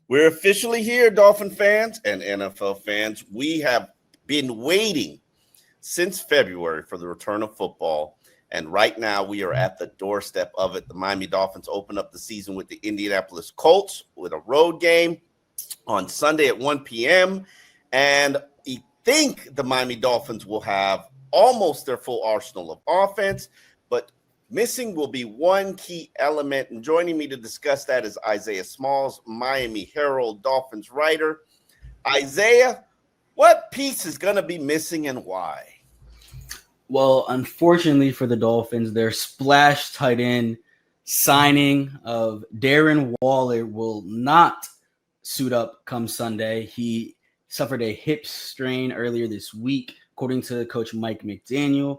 We're officially here, Dolphin fans and NFL fans. We have been waiting since February for the return of football, and right now we are at the doorstep of it. The Miami Dolphins open up the season with the Indianapolis Colts with a road game on Sunday at 1 p.m., and I think the Miami Dolphins will have almost their full arsenal of offense, but missing will be one key element, and joining me to discuss that is Isaiah Smalls, Miami Herald Dolphins writer. Isaiah, what piece is going to be missing and why? Well, unfortunately for the Dolphins, their splash tight end signing of Darren Waller will not suit up come Sunday. He suffered a hip strain earlier this week, according to Coach Mike McDaniel.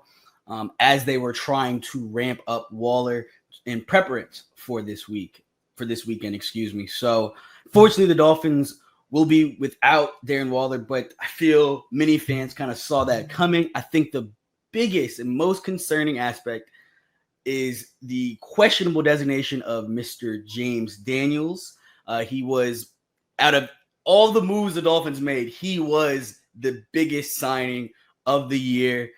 As they were trying to ramp up Waller in preference for this weekend. So, fortunately, the Dolphins will be without Darren Waller, but I feel many fans kind of saw that coming. I think the biggest and most concerning aspect is the questionable designation of Mr. James Daniels. He was, out of all the moves the Dolphins made, he was the biggest signing of the year.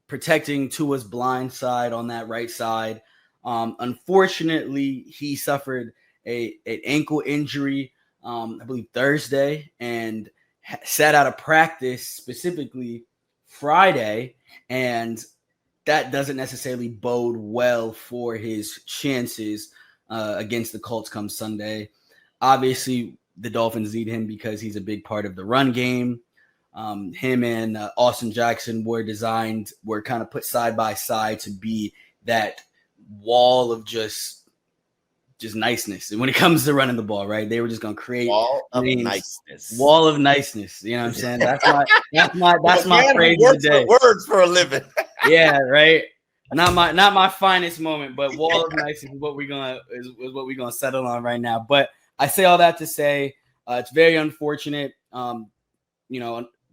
Protecting Tua's blind side on that right side. Unfortunately, he suffered an ankle injury, I believe Thursday, and sat out of practice specifically Friday, and that doesn't necessarily bode well for his chances against the Colts come Sunday. Obviously, the Dolphins need him because he's a big part of the run game. Him and Austin Jackson were kind of put side by side to be that wall of just niceness. And when it comes to running the ball, right? They were just going to create Wall of niceness. Wall of niceness. You know what I'm saying? That's my phrase today. Words for a living. Yeah, right. Not my finest moment, but wall of niceness is what we're gonna settle on right now. But I say all that to say it's very unfortunate.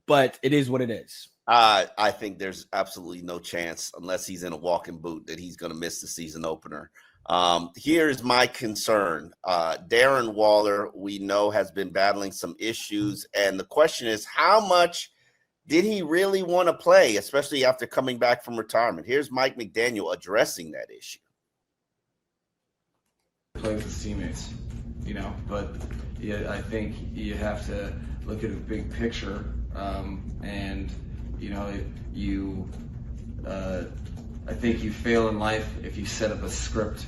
But it is what it is. I think there's absolutely no chance, unless he's in a walking boot, that he's going to miss the season opener. Here's my concern. Darren Waller, we know, has been battling some issues. And the question is, how much did he really want to play, especially after coming back from retirement? Here's Mike McDaniel addressing that issue. Play with his teammates, but yeah, I think you have to look at a big picture. I think you fail in life if you set up a script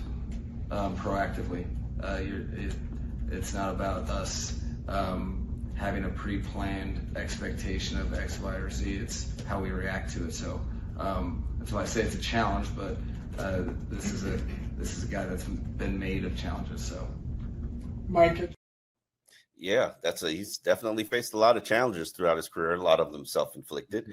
proactively. It's not about us having a pre-planned expectation of X, Y, or Z. It's how we react to it. So that's why I say it's a challenge. But this is a guy that's been made of challenges. So, Mike. Yeah, he's definitely faced a lot of challenges throughout his career, a lot of them self-inflicted.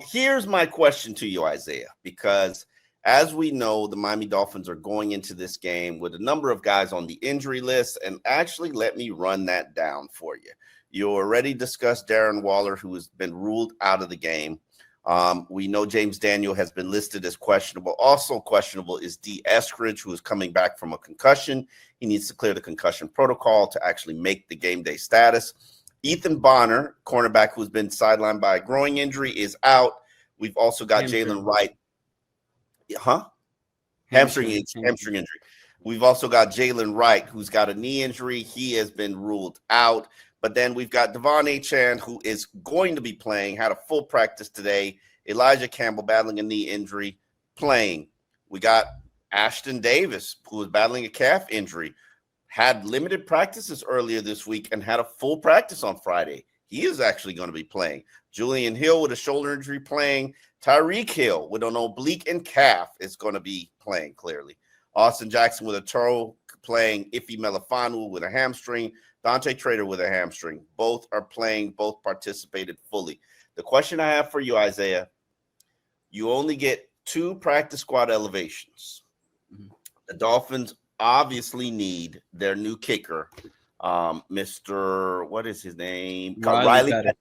Here's my question to you, Isaiah, because as we know, the Miami Dolphins are going into this game with a number of guys on the injury list, and actually let me run that down for you. You already discussed Darren Waller, who has been ruled out of the game. We know James Daniel has been listed as questionable. Also questionable is D. Eskridge, who is coming back from a concussion. He needs to clear the concussion protocol to actually make the game day status. Ethan Bonner, cornerback who's been sidelined by a growing injury, is out. We've also got Jalen Wright. Hamstring injury. We've also got Jalen Wright, who's got a knee injury. He has been ruled out. But then we've got Devon Achane, who is going to be playing, had a full practice today. Elijah Campbell battling a knee injury, playing. We got Ashton Davis, who was battling a calf injury, had limited practices earlier this week and had a full practice on Friday. He is actually going to be playing. Julian Hill with a shoulder injury playing. Tyreek Hill with an oblique and calf is going to be playing, clearly. Austin Jackson with a toe playing. Ife Melifanu with a hamstring. Dante Trader with a hamstring. Both are playing. Both participated fully. The question I have for you, Isaiah, you only get 2 practice squad elevations. Mm-hmm. The Dolphins obviously need their new kicker, Mr. What is his name? Mr.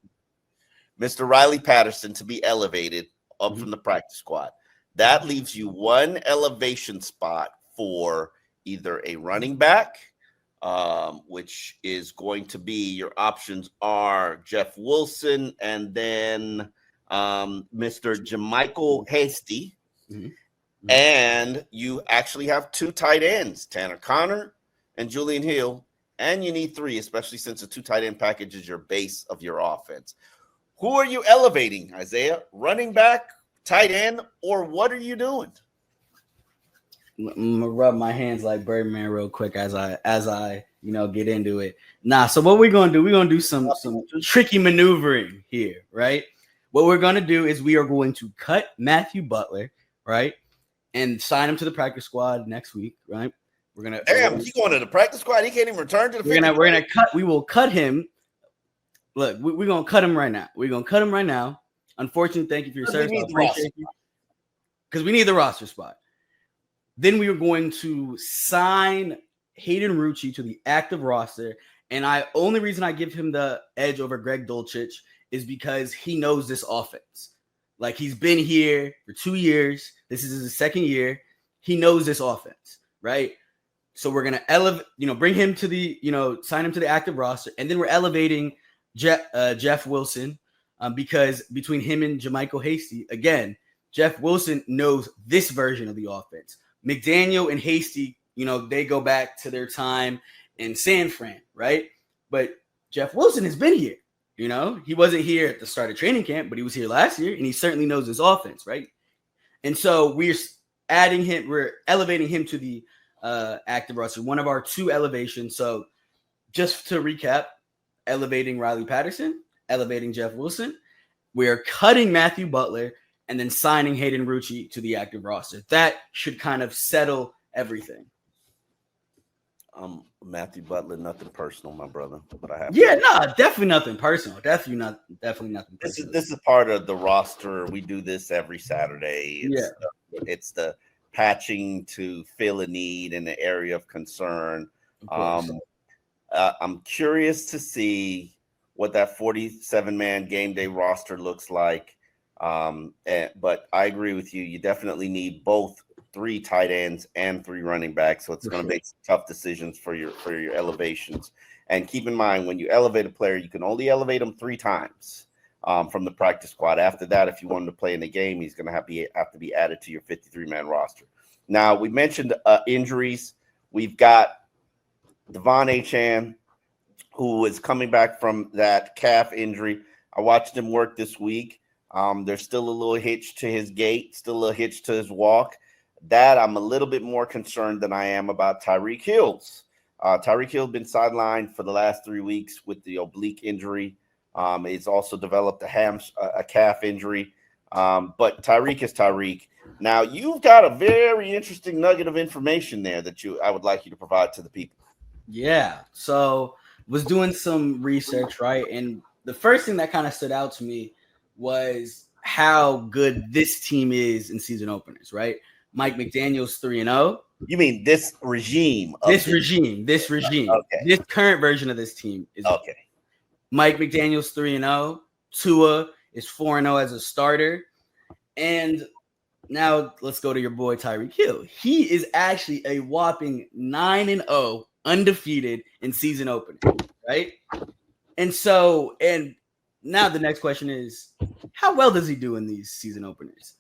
Riley Patterson, to be elevated up from the practice squad. That leaves you 1 elevation spot for either a running back, which is going to be your options are Jeff Wilson and then Mr. Jermichael Hasty. Mm-hmm. And you actually have 2 tight ends, Tanner Connor and Julian Hill. And you need 3, especially since the 2 tight end package is your base of your offense. Who are you elevating, Isaiah? Running back, tight end, or what are you doing? I'm gonna rub my hands like Birdman real quick as I get into it. So what we're gonna do? We're gonna do some tricky maneuvering here, right? What we're gonna do is we are going to cut Matthew Butler, right, and sign him to the practice squad next week, right? We're gonna he's going to the practice squad. He can't even return to the. We're gonna cut. We will cut him. Look, we're gonna cut him right now. We're gonna cut him right now. Unfortunately, thank you for your service. I appreciate you because we need the roster spot. Then we are going to sign Hayden Rucci to the active roster. And only reason I give him the edge over Greg Dulcich is because he knows this offense. Like, he's been here for 2 years. This is his second year. He knows this offense, right? So we're going to bring him to the, sign him to the active roster. And then we're elevating Jeff Wilson because between him and Jermichael Hasty, again, Jeff Wilson knows this version of the offense. McDaniel and Hasty, they go back to their time in San Fran, right? But Jeff Wilson has been here. He wasn't here at the start of training camp, but he was here last year, and he certainly knows his offense, right? And so we're elevating him to the active roster, one of our 2 elevations. So just to recap, elevating Riley Patterson, elevating Jeff Wilson. We're cutting Matthew Butler, and then signing Hayden Rucci to the active roster. That should kind of settle everything. Matthew Butler, nothing personal, my brother. But I have definitely nothing personal. Definitely nothing personal. This is part of the roster. We do this every Saturday. It's the patching to fill a need in the area of concern. I'm curious to see what that 47-man game day roster looks like. But I agree with you. You definitely need both 3 tight ends and 3 running backs. So it's going to make some tough decisions for your elevations. And keep in mind, when you elevate a player, you can only elevate him 3 times from the practice squad. After that, if you want him to play in the game, he's going to have to be added to your 53-man roster. Now, we mentioned injuries. We've got Devon Achane, who is coming back from that calf injury. I watched him work this week. There's still a little hitch to his gait, still a little hitch to his walk. That I'm a little bit more concerned than I am about Tyreek Hill's. Tyreek Hill has been sidelined for the last 3 weeks with the oblique injury. He's also developed a calf injury. But Tyreek is Tyreek. Now, you've got a very interesting nugget of information there that I would like you to provide to the people. Yeah. So was doing some research, right? And the first thing that kind of stood out to me was how good this team is in season openers, right? Mike McDaniel's 3-0. You mean this regime? This regime. Okay. This current version of this team is okay. Mike McDaniel's 3-0. Tua is 4-0 as a starter. And now let's go to your boy Tyreek Hill. He is actually a whopping 9-0, undefeated in season openers, right? And now the next question is, how well does he do in these season openers?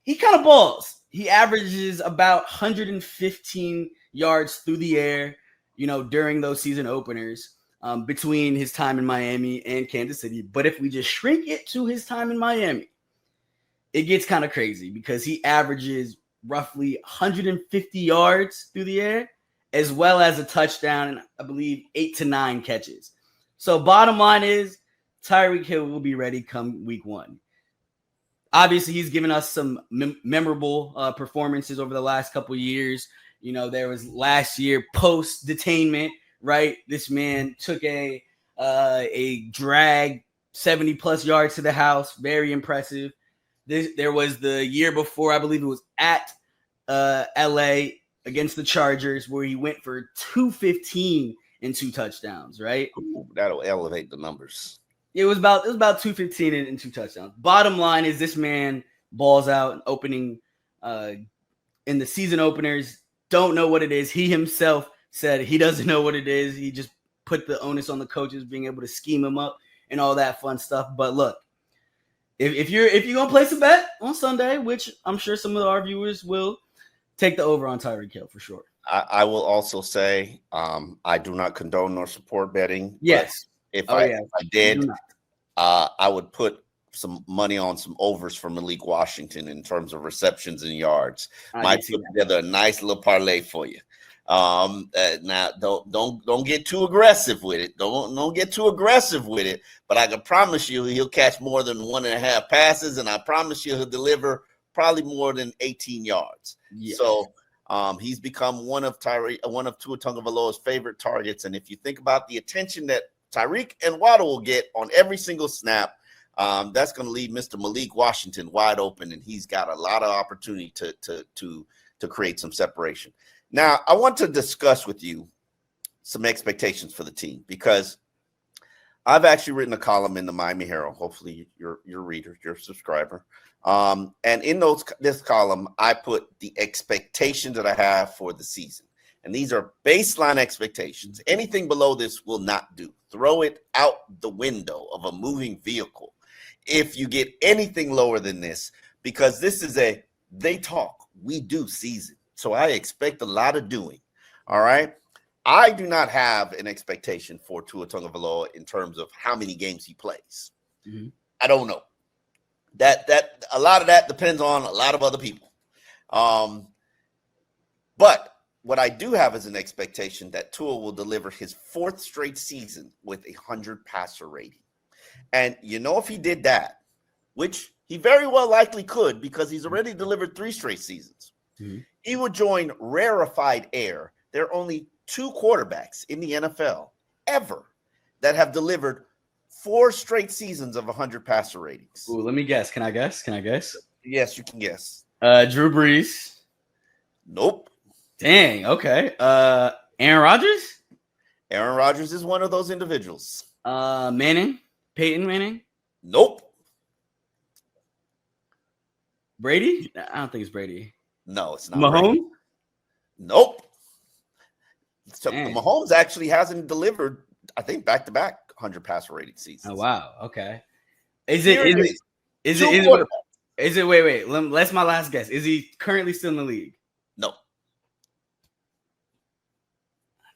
He kind of balls. He averages about 115 yards through the air, during those season openers between his time in Miami and Kansas City. But if we just shrink it to his time in Miami, it gets kind of crazy because he averages roughly 150 yards through the air, as well as a touchdown and I believe 8 to 9 catches. So bottom line is Tyreek Hill will be ready come week 1. Obviously, he's given us some memorable performances over the last couple of years. There was last year post-detainment, right? This man took a drag 70-plus yards to the house. Very impressive. There was the year before, I believe it was at L.A. against the Chargers, where he went for 215 and 2 touchdowns, right? Ooh, that'll elevate the numbers. It was about 215 and 2 touchdowns. Bottom line is this man balls out opening in the season openers. Don't know what it is. He himself said he doesn't know what it is. He just put the onus on the coaches being able to scheme him up and all that fun stuff. But look, if you're gonna place a bet on Sunday, which I'm sure some of our viewers will, take the over on Tyreek Hill for sure. I will also say I do not condone nor support betting. Yes. If I did, not. I would put some money on some overs for Malik Washington in terms of receptions and yards. Might put together a nice little parlay for you. Now don't get too aggressive with it. Don't get too aggressive with it. But I can promise you he'll catch more than 1.5 passes, and I promise you he'll deliver probably more than 18 yards. Yes. So he's become one of Tua Tagovailoa's favorite targets. And if you think about the attention that Tyreek and Waddle will get on every single snap, that's going to leave Mr. Malik Washington wide open, and he's got a lot of opportunity to create some separation. Now, I want to discuss with you some expectations for the team, because I've actually written a column in the Miami Herald. Hopefully, your reader, your subscriber, and in this column, I put the expectations that I have for the season. And these are baseline expectations. Anything below this will not do. Throw it out the window of a moving vehicle if you get anything lower than this, because this is a they talk, we do season. So I expect a lot of doing. All right. I do not have an expectation for Tua Tagovailoa in terms of how many games he plays. Mm-hmm. I don't know. That a lot of that depends on a lot of other people. But what I do have is an expectation that Tua will deliver his 4th straight season with 100 passer rating. And if he did that, which he very well likely could, because he's already delivered 3 straight seasons, he would join rarefied air. There are only 2 quarterbacks in the NFL ever that have delivered 4 straight seasons of 100 passer ratings. Ooh, let me guess. Can I guess? Yes, you can guess. Drew Brees. Nope. Dang. Okay. Aaron Rodgers. Aaron Rodgers is one of those individuals. Manning. Peyton Manning. Nope. Brady. I don't think it's Brady. No, it's not. Mahomes. Brady. Nope. So Dang. Mahomes actually hasn't delivered, I think, back-to-back 100 passer rating seasons. Oh wow. Okay. Wait. That's my last guess. Is he currently still in the league? No.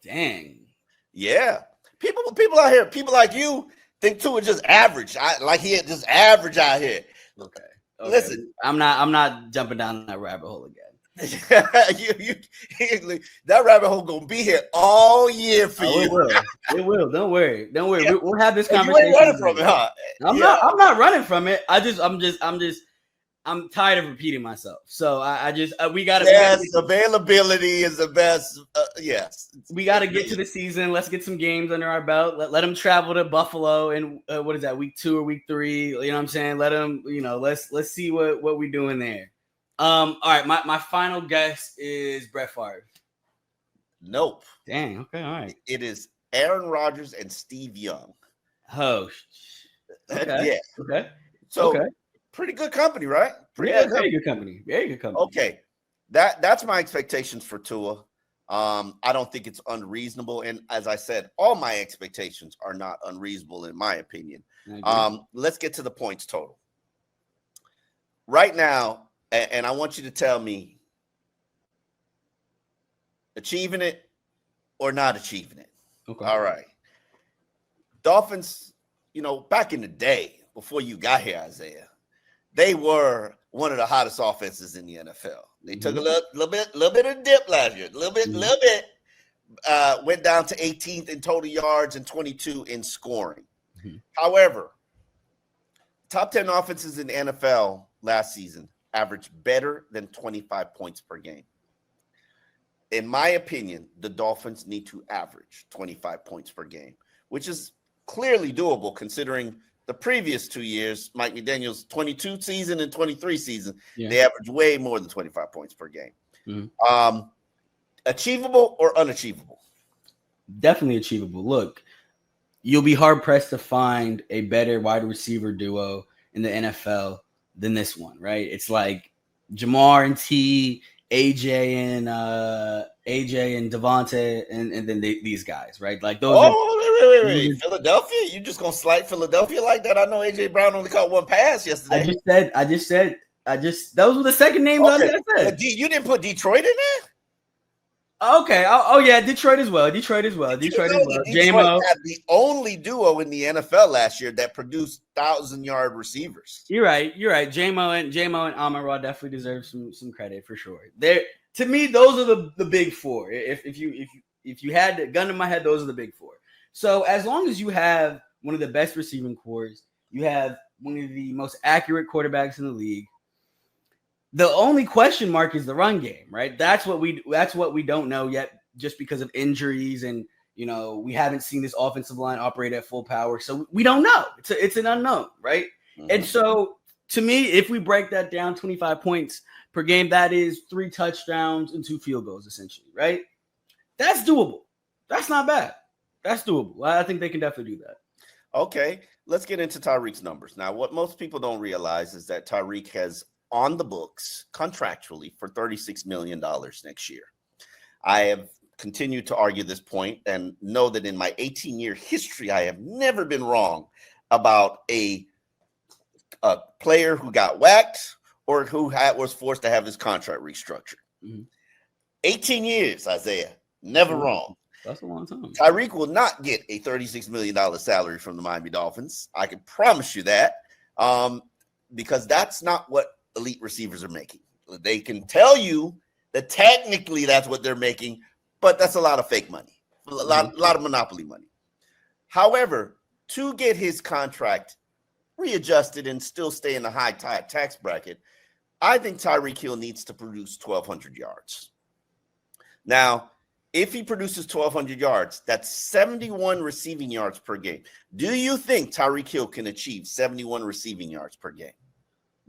Dang. Yeah. People out here, people like you think Tua just average. He just average out here. Okay. Listen, I'm not jumping down that rabbit hole again. that rabbit hole gonna be here all year for you. It will. Don't worry. Yeah. We'll have this You conversation. ain't running from it, huh? I'm not running from it. I'm tired of repeating myself. So we got to. Yes, availability is the best. Yes, we got to get to the season. Let's get some games under our belt. Let them travel to Buffalo in what is that, week 2 or week 3? You know what I'm saying? Let them. Let's see what we're doing there. All right. My final guess is Brett Favre. Nope. Dang. Okay. All right. It is Aaron Rodgers and Steve Young. Oh. Okay. Yeah. Okay. So. Okay. Pretty good company, right? Very good company. Okay, that's my expectations for Tua. I don't think it's unreasonable, and as I said, all my expectations are not unreasonable in my opinion. Let's get to the points total right now, and I want you to tell me achieving it or not achieving it. Okay. All right. Dolphins, back in the day before you got here, Isaiah, they were one of the hottest offenses in the NFL. They took a little bit of dip last year, little bit. Went down to 18th in total yards and 22 in scoring. However, top 10 offenses in the NFL last season averaged better than 25 points per game. In my opinion, the Dolphins need to average 25 points per game, which is clearly doable considering the previous 2 years, Mike McDaniel's 22 season and 23 season, they average way more than 25 points per game. Achievable or unachievable? Definitely achievable. Look, you'll be hard-pressed to find a better wide receiver duo in the NFL than this one, right? It's like Jamar and T AJ and Devontae and then these guys, right? Like those. Wait. Philadelphia? You just gonna slight Philadelphia like that? I know AJ Brown only caught one pass yesterday. I just said those were the second names I said. But you didn't put Detroit in there? Okay. Oh yeah, Detroit as well. Detroit as well. Detroit had the only duo in the NFL last year that produced 1,000-yard receivers. You're right. J-Mo and Amon-Ra definitely deserve some credit for sure. To me, those are the big four. If you had a gun in my head, those are the big four. So as long as you have one of the best receiving cores, you have one of the most accurate quarterbacks in the league. The only question mark is the run game, right? That's what we don't know yet, just because of injuries and we haven't seen this offensive line operate at full power, so we don't know. It's an unknown, right? Mm-hmm. And so, to me, if we break that down, 25 points per game, that is 3 touchdowns and 2 field goals, essentially, right? That's doable. That's not bad. That's doable. I think they can definitely do that. Okay, let's get into Tyreek's numbers now. What most people don't realize is that Tyreek has on the books contractually for $36 million next year. I have continued to argue this point and know that in my 18-year history, I have never been wrong about a player who got whacked or who was forced to have his contract restructured. Mm-hmm. 18 years, Isaiah, never wrong. That's a long time. Tyreek will not get a $36 million salary from the Miami Dolphins. I can promise you that, because that's not what elite receivers are making. They can tell you that technically that's what they're making, but that's a lot of fake money, a lot of monopoly money. However, to get his contract readjusted and still stay in the high tax bracket, I think Tyreek Hill needs to produce 1,200 yards. Now, if he produces 1,200 yards, that's 71 receiving yards per game. Do you think Tyreek Hill can achieve 71 receiving yards per game?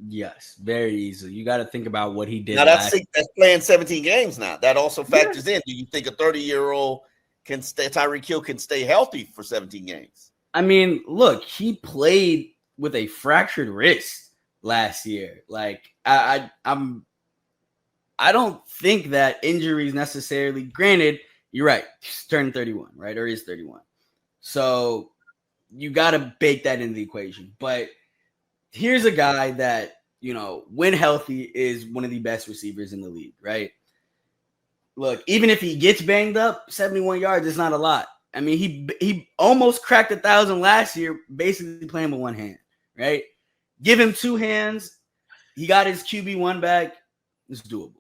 Yes, very easily. You got to think about what he did. Now that's playing 17 games now. That also factors in. Do you think a 30-year-old Tyreek Hill can stay healthy for 17 games? I mean, look, he played with a fractured wrist last year. Like I don't think that injuries necessarily. Granted, you're right. He's turning 31, right, or is 31. So you got to bake that into the equation, but. Here's a guy that, when healthy, is one of the best receivers in the league, right? Look, even if he gets banged up, 71 yards is not a lot. I mean, he almost cracked 1,000 last year, basically playing with one hand, right? Give him 2 hands. He got his QB1 back. It's doable.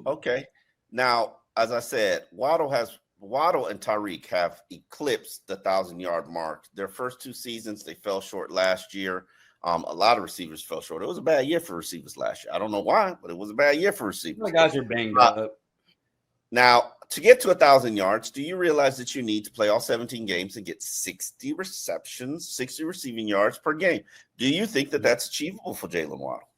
Okay. Now, as I said, Waddle and Tyreek have eclipsed the 1,000-yard mark. Their first 2 seasons, they fell short last year. A lot of receivers fell short. It was a bad year for receivers last year. I don't know why, but it was a bad year for receivers. My guys are banged up. Now, to get to 1,000 yards, do you realize that you need to play all 17 games and get 60 receptions, 60 receiving yards per game? Do you think that that's achievable for Jalen Waddle?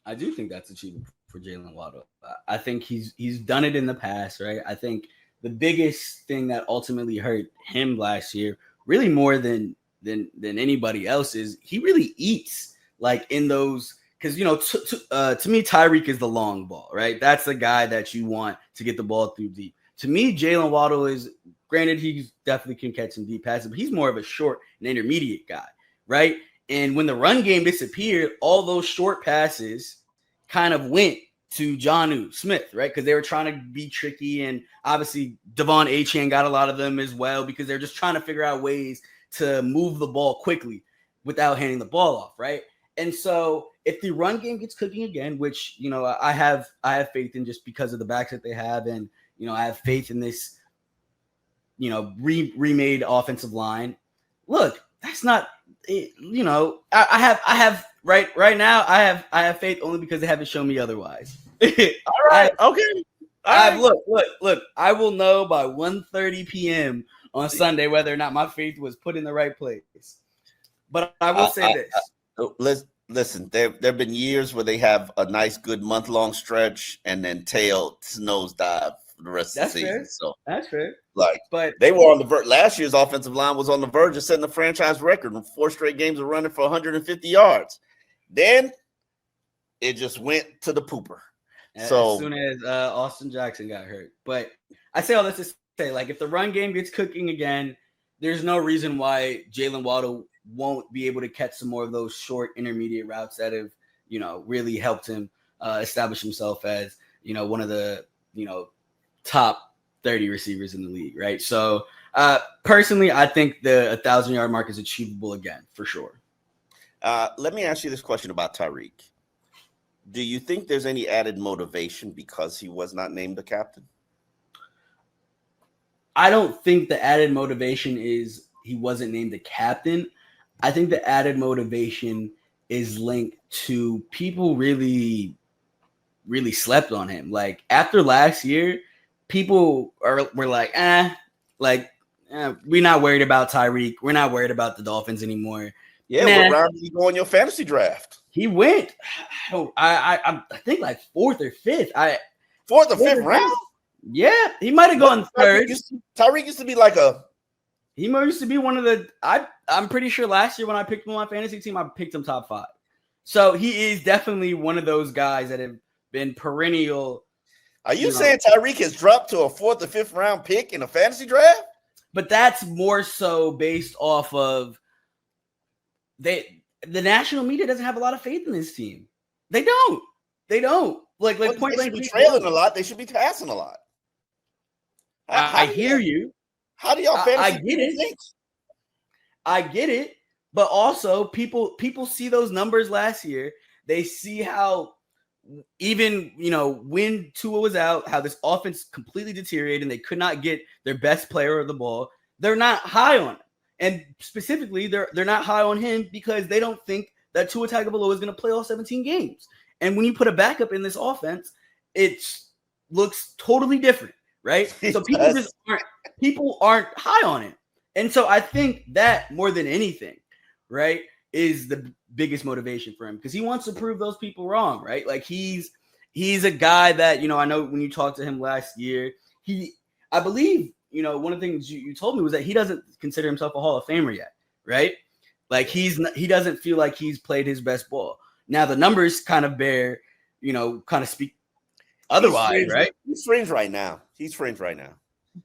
I do think that's achievable for Jalen Waddle. I think he's done it in the past, right? I think the biggest thing that ultimately hurt him last year, really more than anybody else, is he really eats like in those, because to me Tyreek is the long ball, right? That's the guy that you want to get the ball through deep. To me, Jalen Waddle is, granted, he definitely can catch some deep passes, but he's more of a short and intermediate guy, right? And when the run game disappeared, all those short passes kind of went to Jonnu Smith, right? Because they were trying to be tricky, and obviously Devon Achane got a lot of them as well, because they're just trying to figure out ways to move the ball quickly without handing the ball off, right? And so if the run game gets cooking again, which, I have faith in, just because of the backs that they have, and, I have faith in this, remade offensive line. Look, that's not, I have right now, I have faith only because they haven't shown me otherwise. All right. Okay. Look, I will know by 1:30 p.m. on Sunday whether or not my faith was put in the right place. But I will say this. Listen, there have been years where they have a nice, good month-long stretch and then tail nosedive for the rest of the season. Fair. So that's fair. But they were on the verge. Last year's offensive line was on the verge of setting the franchise record in 4 straight games of running for 150 yards. Then it just went to the pooper. So as soon as Austin Jackson got hurt. But I say all this to say, like, if the run game gets cooking again, there's no reason why Jalen Waddle won't be able to catch some more of those short intermediate routes that have, really helped him establish himself as, one of the, top 30 receivers in the league, right? So personally, I think the 1,000-yard mark is achievable again, for sure. Let me ask you this question about Tyreek. Do you think there's any added motivation because he was not named the captain? I don't think the added motivation is he wasn't named the captain. I think the added motivation is linked to people really, really slept on him. Like, after last year, people were like, we're not worried about Tyreek. We're not worried about the Dolphins anymore. Yeah, what round did he go in your fantasy draft? He went, I think like fourth or fifth. Fourth or fifth round? Yeah, he might have gone third. Tyreek used to be like he used to be one of the. I'm pretty sure last year when I picked him on my fantasy team, I picked him top 5. So he is definitely one of those guys that have been perennial. Are you saying Tyreek has dropped to a 4th or 5th round pick in a fantasy draft? But that's more so based off of the national media doesn't have a lot of faith in this team. They don't. Like well, point they should blank. Be trailing a lot. They should be passing a lot. I hear you. How do y'all fantasy? I get it. Think? I get it. But also, people see those numbers last year. They see how even when Tua was out, how this offense completely deteriorated and they could not get their best player of the ball. They're not high on him. And specifically, they're not high on him because they don't think that Tua Tagovailoa is going to play all 17 games. And when you put a backup in this offense, it looks totally different, right? So people aren't high on it. And so I think that more than anything, right, is the biggest motivation for him because he wants to prove those people wrong, right? Like he's a guy that, I know when you talked to him last year, I believe, one of the things you told me was that he doesn't consider himself a Hall of Famer yet, right? Like he doesn't feel like he's played his best ball. Now the numbers kind of kind of speak otherwise, right? He's fringe right now.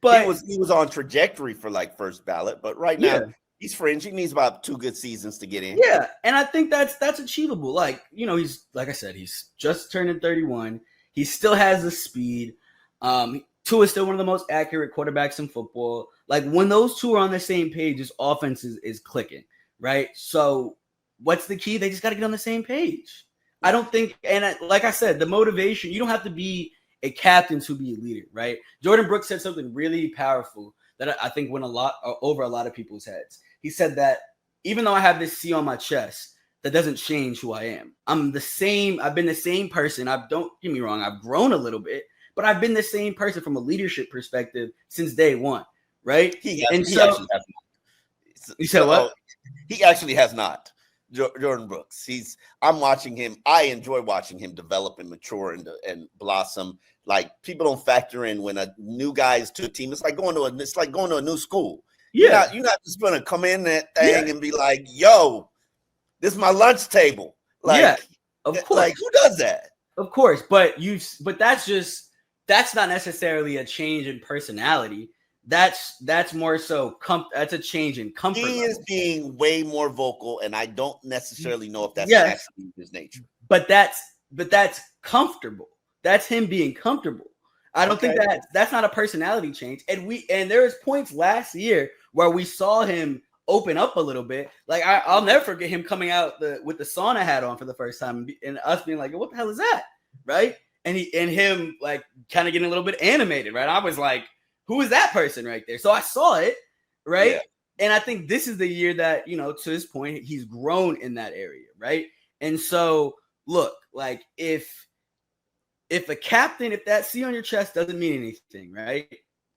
But he was on trajectory for like first ballot, but right now he's fringe. He needs about 2 good seasons to get in. Yeah, and I think that's achievable. Like, he's like I said, he's just turning 31. He still has the speed. Tua is still one of the most accurate quarterbacks in football. Like when those two are on the same page, his offense is clicking, right? So what's the key? They just got to get on the same page. I don't think, like I said, the motivation, you don't have to be a captain to be a leader, right? Jordan Brooks said something really powerful that I think went over a lot of people's heads. He said that even though I have this C on my chest, that doesn't change who I am. I'm the same. I've been the same person. Don't get me wrong. I've grown a little bit, but I've been the same person from a leadership perspective since day one, right? He actually has not. You said what? He actually has not. Jordan Brooks. I'm watching him. I enjoy watching him develop and mature and blossom. Like people don't factor in when a new guy is to a team. It's like going to a new school. Yeah, you're not just gonna come in that thing and be like, "Yo, this is my lunch table." Like, of course. Like who does that? Of course, but that's not necessarily a change in personality. That's more so that's a change in comfort. He is being way more vocal, and I don't necessarily know if that's actually his nature. But that's comfortable. That's him being comfortable. I don't think that's not a personality change. And there was points last year where we saw him open up a little bit. Like I'll never forget him coming out with the sauna hat on for the first time and us being like, "What the hell is that?" Right? And him like kind of getting a little bit animated. Right? I was like, who is that person right there? So I saw it, right? Yeah. And I think this is the year that, to his point, he's grown in that area, right? And so, look, like if that C on your chest doesn't mean anything, right?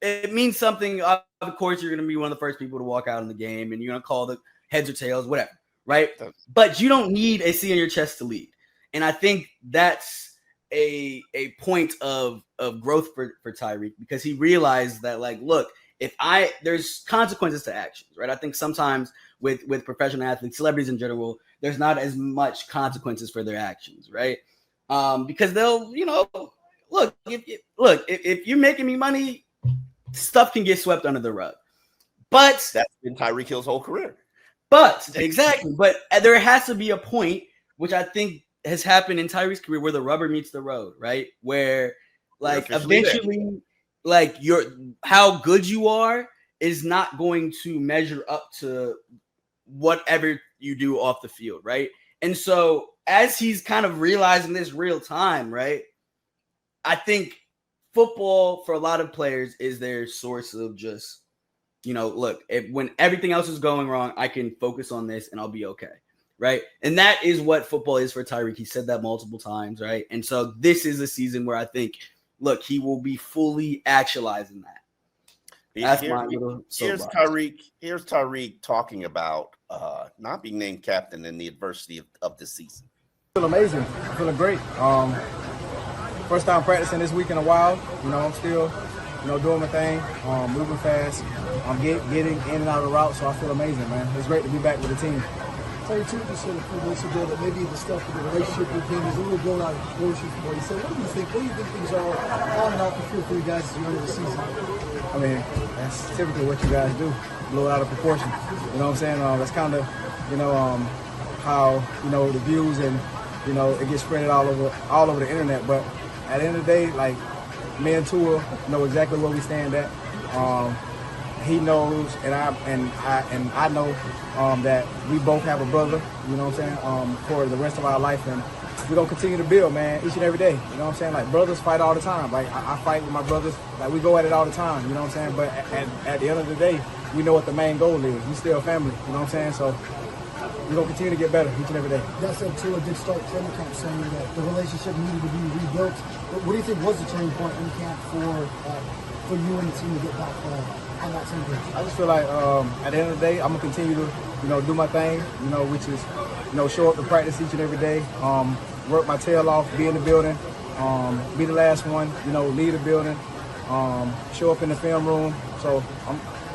It means something. Of course, you're going to be one of the first people to walk out in the game, and you're going to call the heads or tails, whatever, right? But you don't need a C on your chest to lead. And I think that's a point of growth for Tyreek because he realized that, like, look, there's consequences to actions, right? I think sometimes with professional athletes, celebrities in general, there's not as much consequences for their actions, right? Because they'll, look, if you're making me money, stuff can get swept under the rug. But that's been Tyreek Hill's whole career. But exactly. But there has to be a point, which I think has happened in Tyreek's career, where the rubber meets the road, right? Where like eventually, like how good you are is not going to measure up to whatever you do off the field, right? And so as he's kind of realizing this real time, right? I think football for a lot of players is their source of just, look, when everything else is going wrong, I can focus on this and I'll be okay, right? And that is what football is for Tyreek. He said that multiple times, right? And so this is a season where I think, look, he will be fully actualizing that. That's my little here's Tyreek talking about not being named captain in the adversity of the season. I feel amazing. I'm feeling great. First time practicing this week in a while. I'm still, doing my thing, moving fast. I'm getting in and out of the route, so I feel amazing, man. It's great to be back with the team. Terry, too, you said a few weeks ago that maybe the stuff with the relationship with him is a little blown out of proportion from what he said. What do you think? What do you think things are on and off the field for you guys as you enter the season? I mean, that's typically what you guys do, blow it out of proportion. You know what I'm saying? That's kind of, how, the views and, it gets spread all over the internet. But at the end of the day, like, me and Tua know exactly where we stand at. He knows, and I know that we both have a brother, you know what I'm saying, for the rest of our life, and we're gonna continue to build, man, each and every day. You know what I'm saying? Like, brothers fight all the time. Like, I fight with my brothers. Like, we go at it all the time. You know what I'm saying? But at the end of the day, we know what the main goal is. We still family. You know what I'm saying? So we're gonna continue to get better each and every day. That said, Tua did start training camp saying that the relationship needed to be rebuilt. What do you think was the turning point in camp for you and the team to get back on that same page? I just feel like at the end of the day, I'm gonna continue to do my thing. Which is show up to practice each and every day. Work my tail off, be in the building, be the last one. Lead the building. Show up in the film room. So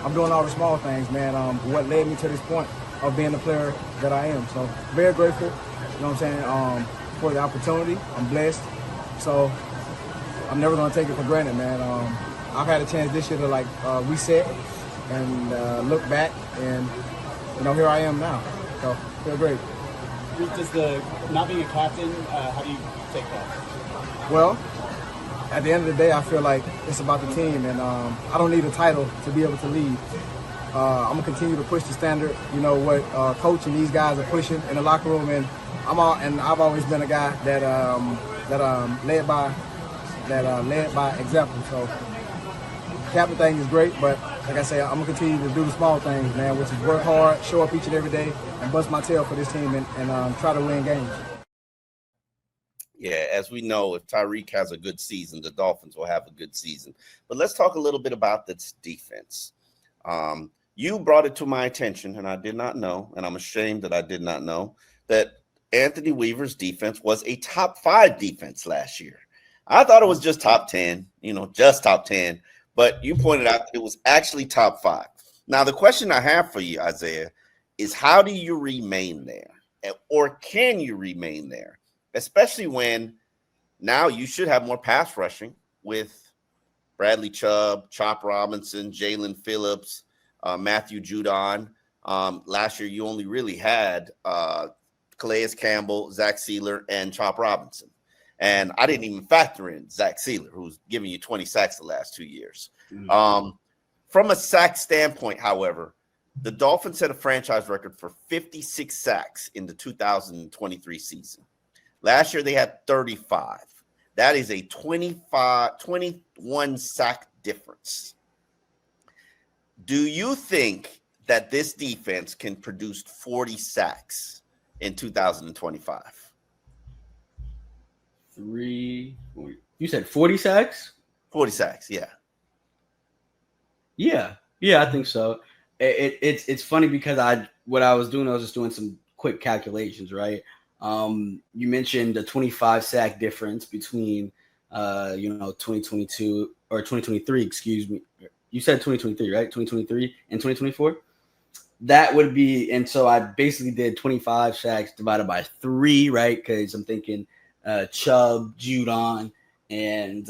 I'm doing all the small things, man. What led me to this point of being the player that I am. So very grateful. You know what I'm saying? For the opportunity. I'm blessed. So I'm never gonna take it for granted, man. I've had a chance this year to reset and look back, and here I am now. So feel great. Does the not being a captain, how do you take that? Well, at the end of the day, I feel like it's about the team, and I don't need a title to be able to lead. I'm gonna continue to push the standard. What coach and these guys are pushing in the locker room, and I've always been a guy that led by example. So captain thing is great, but like I say, I'm gonna continue to do the small things, man, which is work hard, show up each and every day, and bust my tail for this team and try to win games. Yeah, as we know, if Tyreek has a good season, the Dolphins will have a good season. But let's talk a little bit about this defense. You brought it to my attention, and I did not know, and I'm ashamed that I did not know, that Anthony Weaver's defense was a top 5 defense last year. I thought it was just top 10, just top 10. But you pointed out that it was actually top 5. Now, the question I have for you, Isaiah, is how do you remain there? Or can you remain there? Especially when now you should have more pass rushing with Bradley Chubb, Chop Robinson, Jalen Phillips, Matthew Judon. Last year, you only really had Calais Campbell, Zach Sealer, and Chop Robinson. And I didn't even factor in Zach Sealer, who's giving you 20 sacks the last 2 years. Mm-hmm. From a sack standpoint, however, the Dolphins set a franchise record for 56 sacks in the 2023 season. Last year, they had 35. That is a 21 sack difference. Do you think that this defense can produce 40 sacks in 2025? You said 40 sacks? 40 sacks, yeah. Yeah, I think so. It's funny because I was just doing some quick calculations, right? You mentioned the 25 sack difference between 2022 or 2023, excuse me. You said 2023, right? 2023 and 2024. That would be, and so I basically did 25 sacks divided by 3, right? Because I'm thinking Chubb, Judon, and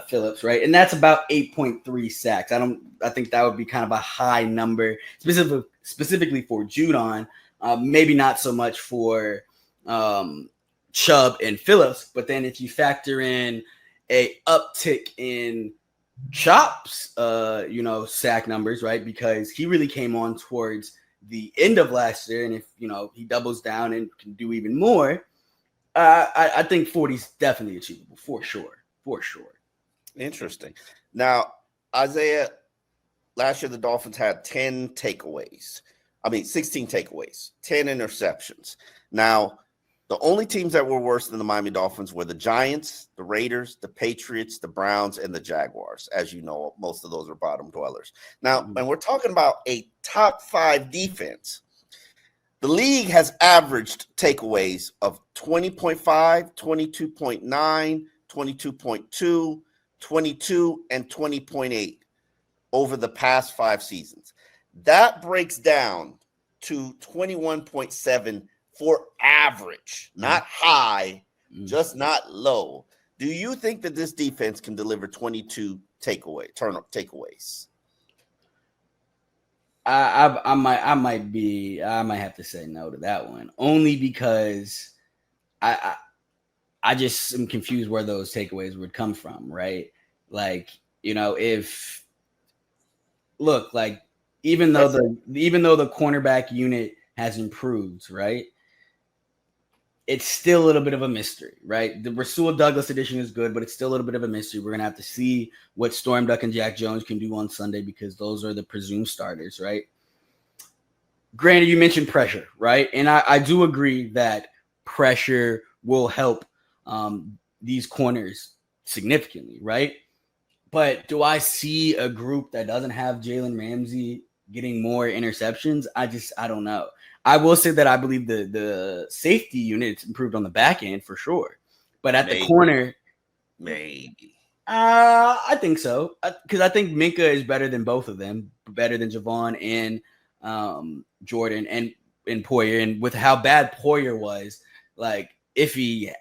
Phillips, right? And that's about 8.3 sacks. I think that would be kind of a high number, specifically for Judon. Maybe not so much for Chubb and Phillips, but then if you factor in a uptick in Chop's sack numbers, right? Because he really came on towards the end of last year, and if he doubles down and can do even more, I think 40 is definitely achievable for sure. Interesting. Now, Isaiah, last year the Dolphins had 16 takeaways, 10 interceptions. Now, the only teams that were worse than the Miami Dolphins were the Giants, the Raiders, the Patriots, the Browns, and the Jaguars. As you know, most of those are bottom dwellers. Now, when we're talking about a top 5 defense, the league has averaged takeaways of 20.5, 22.9, 22.2, 22, and 20.8 over the past 5 seasons. That breaks down to 21.7 for average, not high, just not low. Do you think that this defense can deliver 22 takeaways? I might have to say no to that one, only because I just am confused where those takeaways would come from, right? Like, even though the cornerback unit has improved, right? It's still a little bit of a mystery, right? The Rasul Douglas edition is good, but it's still a little bit of a mystery. We're going to have to see what Storm Duck and Jack Jones can do on Sunday because those are the presumed starters, right? Granted, you mentioned pressure, right? And I do agree that pressure will help these corners significantly, right? But do I see a group that doesn't have Jalen Ramsey getting more interceptions? I don't know. I will say that I believe the safety unit improved on the back end for sure. But at the corner, maybe. I think so. Because I think Minka is better than both of them, better than Javon and Jordan and Poyer. And with how bad Poyer was, like if he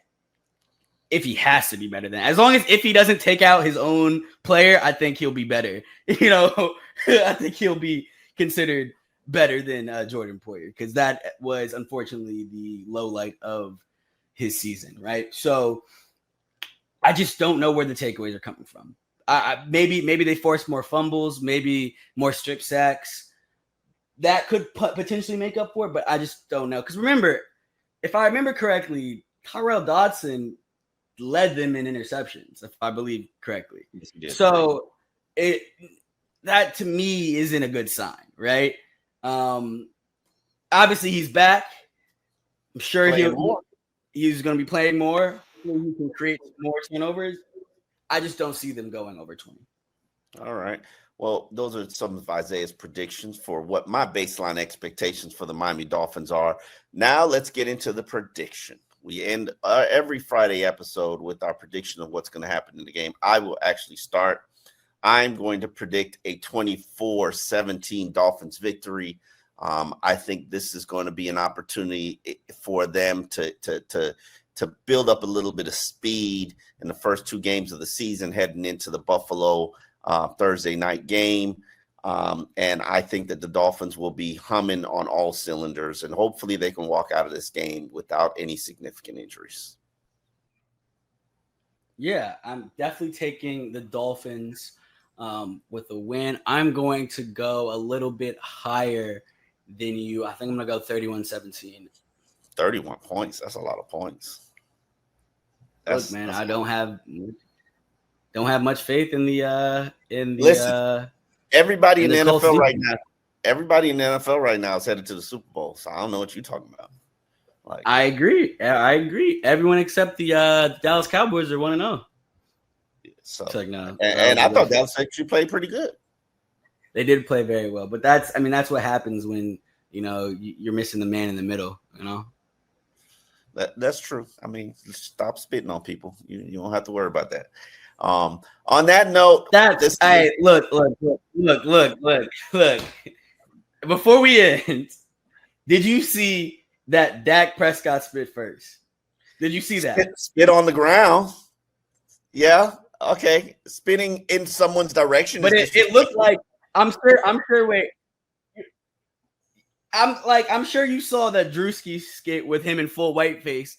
has to be better than, as long as if he doesn't take out his own player, I think he'll be better. I think he'll be considered better than Jordan Poyer because that was unfortunately the low light of his season, right? So I just don't know where the takeaways are coming from. Maybe they force more fumbles, maybe more strip sacks. That could potentially make up for it, but I just don't know. Because remember, if I remember correctly, Tyrell Dodson led them in interceptions, if I believe correctly. Yes, so that to me isn't a good sign, right? Obviously he's back. I'm sure he's going to be playing more. He can create more turnovers. I just don't see them going over 20. All right. Well, those are some of Isaiah's predictions for what my baseline expectations for the Miami Dolphins are. Now let's get into the prediction. We end every Friday episode with our prediction of what's going to happen in the game. I will actually start. I'm going to predict a 24-17 Dolphins victory. I think this is going to be an opportunity for them to build up a little bit of speed in the first 2 games of the season heading into the Buffalo Thursday night game. And I think that the Dolphins will be humming on all cylinders, and hopefully they can walk out of this game without any significant injuries. Yeah, I'm definitely taking the Dolphins with a win. I'm going to go a little bit higher than you. I think I'm going to go 31-17. 31 points. That's a lot of points. Look, man, I don't have much faith in the Listen, everybody in the NFL right now. Everybody in the NFL right now is headed to the Super Bowl. So I don't know what you're talking about. Like, I agree. Everyone except the Dallas Cowboys are 1-0. So like, no, and I thought Dallas actually played pretty good. They did play very well, but that's what happens when you're missing the man in the middle. That's true. I mean, stop spitting on people. You don't have to worry about that. On that note, look. Before we end, did you see that Dak Prescott spit first? Did you see that? Spit on the ground. Yeah. Okay. Spitting in someone's direction, But is it looked like I'm sure. Wait, I'm sure you saw that Drewski skit with him in full white face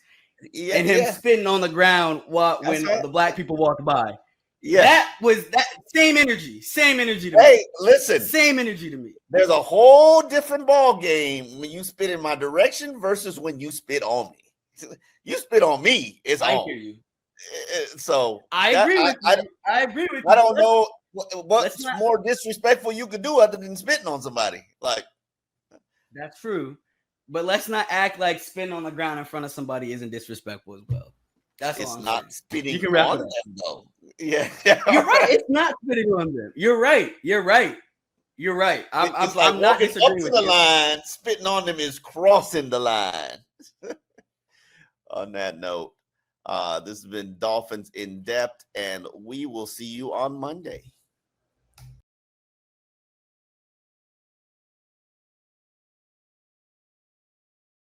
yeah, and him yeah. spitting on the ground when That's right. the black people walked by. Yeah. That was that same energy to me. Hey, listen. Same energy to me. There's a whole different ball game when you spit in my direction versus when you spit on me. You spit on me, it's I on. hear you. So I agree with you. I agree with you. I don't know what's not- more disrespectful you could do other than spitting on somebody. Like, That's true. But let's not act like spitting on the ground in front of somebody isn't disrespectful as well. That's it's all I'm not saying. spitting You can wrap on it up. them, though. Yeah. You're right. It's not spitting on them. You're right. It's like I'm not walking up disagreeing to with the you. line, spitting on them is crossing the line. On that note, this has been Dolphins in Depth, and we will see you on Monday.